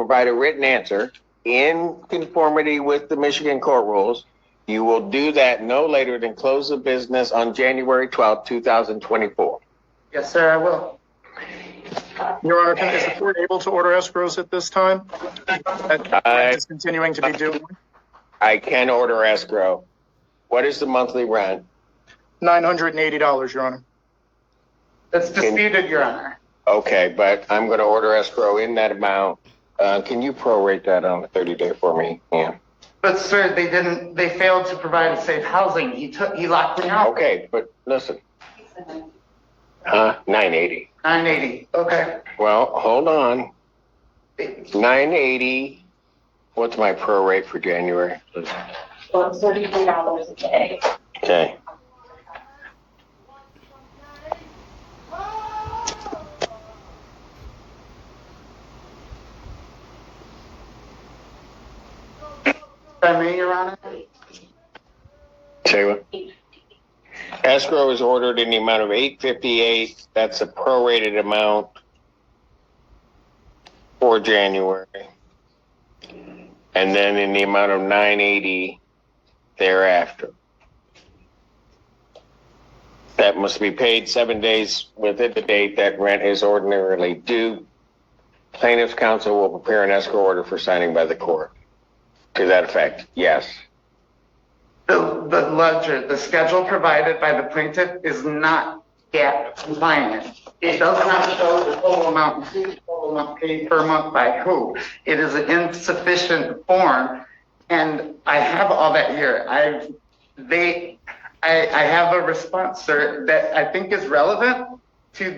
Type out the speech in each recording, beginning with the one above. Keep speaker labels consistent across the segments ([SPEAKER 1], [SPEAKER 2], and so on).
[SPEAKER 1] provide a written answer in conformity with the Michigan court rules. You will do that no later than close of business on January 12th, 2024.
[SPEAKER 2] Yes, sir, I will.
[SPEAKER 3] Your Honor, is the court able to order escrows at this time? Rent is continuing to be due.
[SPEAKER 1] I can order escrow. What is the monthly rent?
[SPEAKER 3] $980, Your Honor.
[SPEAKER 2] That's disputed, Your Honor.
[SPEAKER 1] Okay, but I'm going to order escrow in that amount. Can you prorate that on a 30-day for me? Yeah.
[SPEAKER 2] But sir, they failed to provide safe housing. He locked me out.
[SPEAKER 1] Okay, but listen. 980.
[SPEAKER 2] 980. Okay.
[SPEAKER 1] Well, hold on. 980. What's my prorate for January?
[SPEAKER 4] Well, it's $33 a day.
[SPEAKER 1] Okay.
[SPEAKER 2] I mean, Your Honor.
[SPEAKER 1] Say what? Escrow is ordered in the amount of $858. That's a prorated amount for January. And then in the amount of $980 thereafter. That must be paid 7 days within the date that rent is ordinarily due. Plaintiff's counsel will prepare an escrow order for signing by the court. To that effect, yes.
[SPEAKER 2] The ledger, the schedule provided by the plaintiff is not GAAP compliant. It does not show the total amount paid per month by who. It is an insufficient form, and I have all that here. I have a response, sir, that I think is relevant to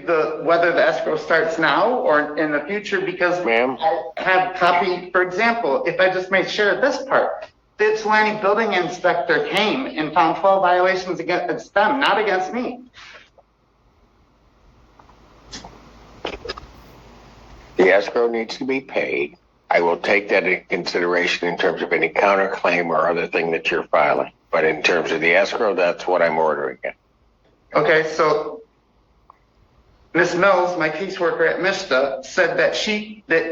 [SPEAKER 2] whether the escrow starts now or in the future, because
[SPEAKER 1] Ma'am?
[SPEAKER 2] I have copy, for example, if I just may share this part. The Ypsilanti building inspector came and found 12 violations against them, not against me.
[SPEAKER 1] The escrow needs to be paid. I will take that into consideration in terms of any counterclaim or other thing that you're filing. But in terms of the escrow, that's what I'm ordering it.
[SPEAKER 2] Okay, so Ms. Mills, my caseworker at MISTA, said that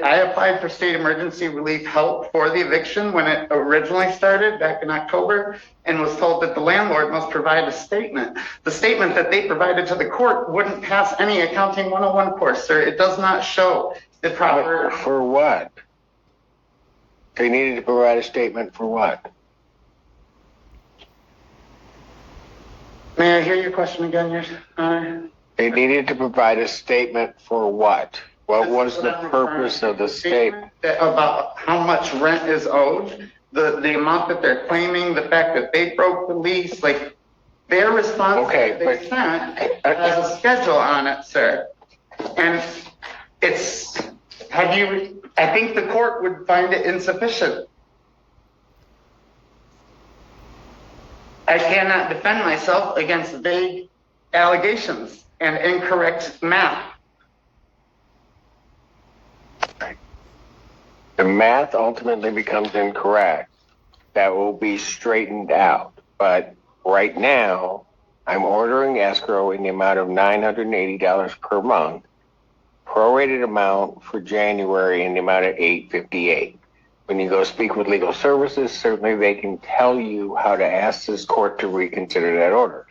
[SPEAKER 2] I applied for state emergency relief help for the eviction when it originally started back in October, and was told that the landlord must provide a statement. The statement that they provided to the court wouldn't pass any accounting 101 course, sir. It does not show the proper...
[SPEAKER 1] For what? They needed to provide a statement for what?
[SPEAKER 2] May I hear your question again, Your Honor?
[SPEAKER 1] They needed to provide a statement for what? What was the purpose of the statement?
[SPEAKER 2] About how much rent is owed, the amount that they're claiming, the fact that they broke the lease, like their response that they sent has a schedule on it, sir. And I think the court would find it insufficient. I cannot defend myself against vague allegations and incorrect math.
[SPEAKER 1] The math ultimately becomes incorrect. That will be straightened out. But right now, I'm ordering escrow in the amount of $980 per month, prorated amount for January in the amount of $858. When you go speak with legal services, certainly they can tell you how to ask this court to reconsider that order.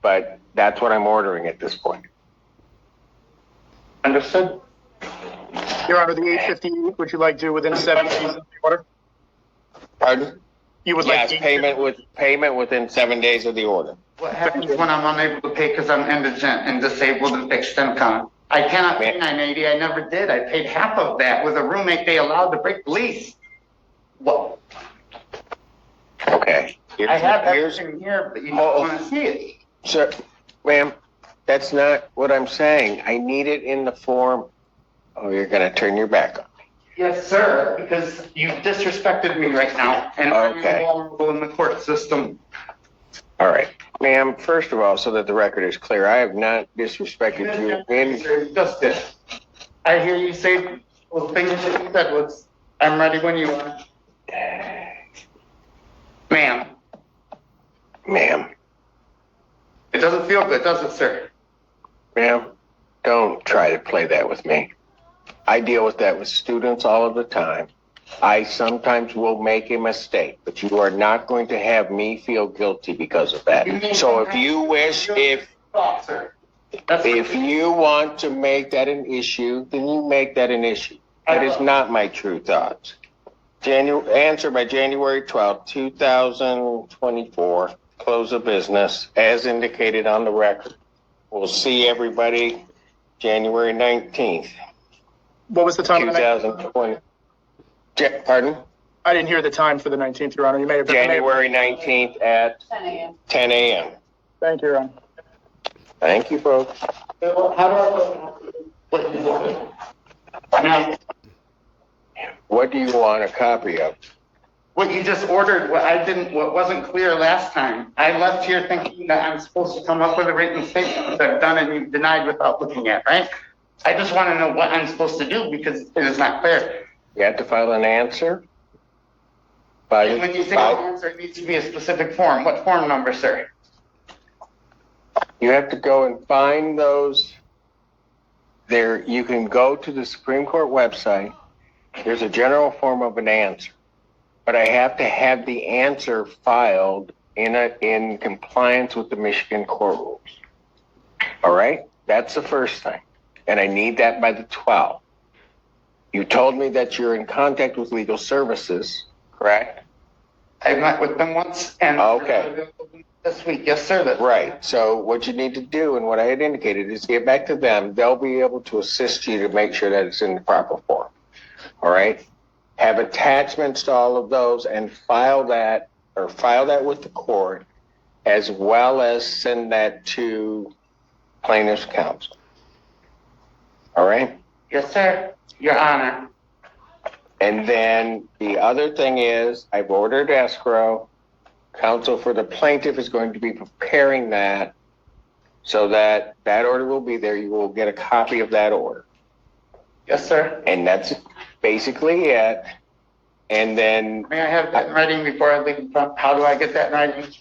[SPEAKER 1] But that's what I'm ordering at this point.
[SPEAKER 2] Understood?
[SPEAKER 3] Your Honor, the $858, would you like to within 7 days of the order?
[SPEAKER 1] Pardon?
[SPEAKER 3] You would
[SPEAKER 1] Yes,
[SPEAKER 3] like
[SPEAKER 1] payment within 7 days of the order.
[SPEAKER 2] What happens when I'm unable to pay because I'm indigent and disabled and fixed income? I cannot pay $980. I never did. I paid half of that with a roommate they allowed to break the lease. What?
[SPEAKER 1] Okay.
[SPEAKER 2] I have everything here, but you don't want to see it.
[SPEAKER 1] Sir, ma'am, that's not what I'm saying. I need it in the form. Oh, you're going to turn your back on me.
[SPEAKER 2] Yes, sir, because you disrespected me right now, and I'm vulnerable in the court system.
[SPEAKER 1] All right. Ma'am, first of all, so that the record is clear, I have not disrespected you.
[SPEAKER 2] Just this. I hear you say well, things that you said was, I'm ready when you are. Ma'am.
[SPEAKER 1] Ma'am.
[SPEAKER 2] It doesn't feel good, does it, sir?
[SPEAKER 1] Ma'am, don't try to play that with me. I deal with that with students all of the time. I sometimes will make a mistake, but you are not going to have me feel guilty because of that. So if you wish, if you want to make that an issue, then you make that an issue. That is not my true thoughts. Answer by January 12th, 2024, close of business, as indicated on the record. We'll see everybody January 19th,
[SPEAKER 3] What was the time? of the
[SPEAKER 1] 2020. Pardon?
[SPEAKER 3] I didn't hear the time for the 19th, Your Honor. You may have.
[SPEAKER 1] January 19th at
[SPEAKER 4] 10 a.m.
[SPEAKER 1] 10 a.m.
[SPEAKER 3] Thank you, Your Honor.
[SPEAKER 1] Thank you, folks.
[SPEAKER 2] How do I? Now,
[SPEAKER 1] What do you want a copy of?
[SPEAKER 2] what you just ordered, what wasn't clear last time. I left here thinking that I'm supposed to come up with a written statement that I've done and you've denied without looking at, right? I just want to know what I'm supposed to do because it is not clear.
[SPEAKER 1] You have to file an answer.
[SPEAKER 2] And when you say an answer, it needs to be a specific form. What form number, sir?
[SPEAKER 1] You have to go and find those. There, you can go to the Supreme Court website. There's a general form of an answer, but I have to have the answer filed in compliance with the Michigan court rules. All right, that's the first thing, and I need that by the 12th. You told me that you're in contact with legal services, correct?
[SPEAKER 2] I met with them once and
[SPEAKER 1] Okay.
[SPEAKER 2] this week, yes, sir.
[SPEAKER 1] Right. So what you need to do, and what I had indicated, is get back to them. They'll be able to assist you to make sure that it's in the proper form. All right. Have attachments to all of those and file that with the court, as well as send that to plaintiff's counsel. All right.
[SPEAKER 2] Yes, sir. Your Honor.
[SPEAKER 1] And then the other thing is, I've ordered escrow. Counsel for the plaintiff is going to be preparing that so that that order will be there. You will get a copy of that order.
[SPEAKER 2] Yes, sir.
[SPEAKER 1] And that's basically it. And then
[SPEAKER 2] May I have that in writing before I leave? How do I get that in writing?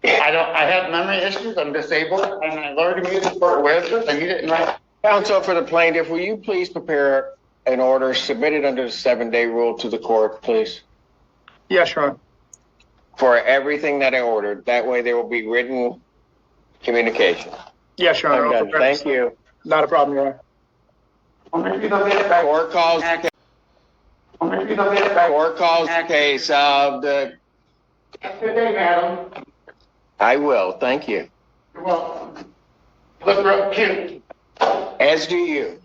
[SPEAKER 2] I have memory issues. I'm disabled and I've already made the court aware of this. I need it in writing.
[SPEAKER 1] counsel for the plaintiff, will you please prepare an order submitted under the 7-day rule to the court, please?
[SPEAKER 3] Yes, Your Honor.
[SPEAKER 1] For everything that I ordered. That way there will be written communication.
[SPEAKER 3] Yes, Your Honor.
[SPEAKER 1] I'm
[SPEAKER 3] I'll
[SPEAKER 1] done.
[SPEAKER 3] prepare
[SPEAKER 1] Thank
[SPEAKER 3] this.
[SPEAKER 1] you.
[SPEAKER 3] Not a problem, Your Honor.
[SPEAKER 2] Well, maybe they'll get it back.
[SPEAKER 1] Court calls the case of the,
[SPEAKER 2] Good day, madam.
[SPEAKER 1] I will, thank you.
[SPEAKER 2] You're welcome. Look real cute.
[SPEAKER 1] As do you.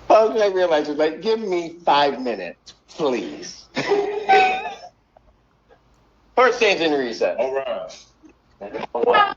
[SPEAKER 1] Folks, I realize it's like, give me 5 minutes, please. Court stands in recess.
[SPEAKER 5] All right.